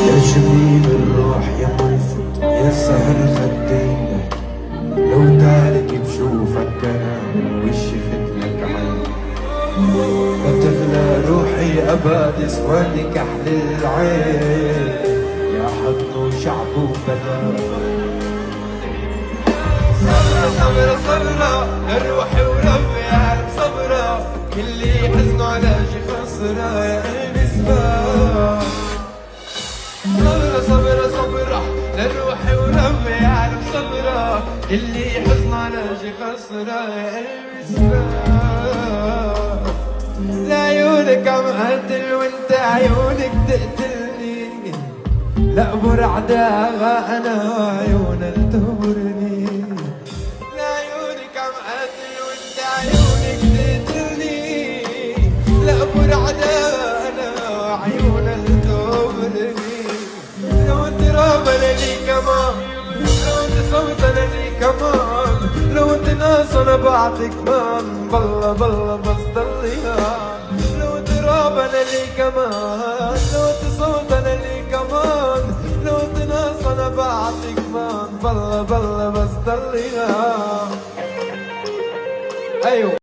يا جميل الروح يا ملفت يا سهر خدينا، لو تارك بشوفك انا من وشي فتلك عين. بتغلى روحي اباد اسودي كحل العين، يا حضن وشعب وبلد. صبرا صبرا صبرا لروحي وربي عالم صبرا، كل حزنه على شي خسرة يا قلبي سبا. صبرا صبرا صبرا لروحي وربي عالم صبرا، كل حزنه على شي خسرة يا قلبي سبا. لعيونك عم قتل وانت عيونك تقتلني، لا برعداها انا عيونك تغرني. لعيونك عم قتل وانت عيونك تقتلني، لا برعداها انا عيونك تغرني. لو انت رابة لي كمان، لو انت صوتة لي كمان، لو انت ناس انا بعطي كمان، بالله بالله بس ضليها. لو انت رابة لي كمان، لو انت صوتة لي كمان، لو انت ناس انا بعطي كمان، بالله بالله بس ضليها. ايوه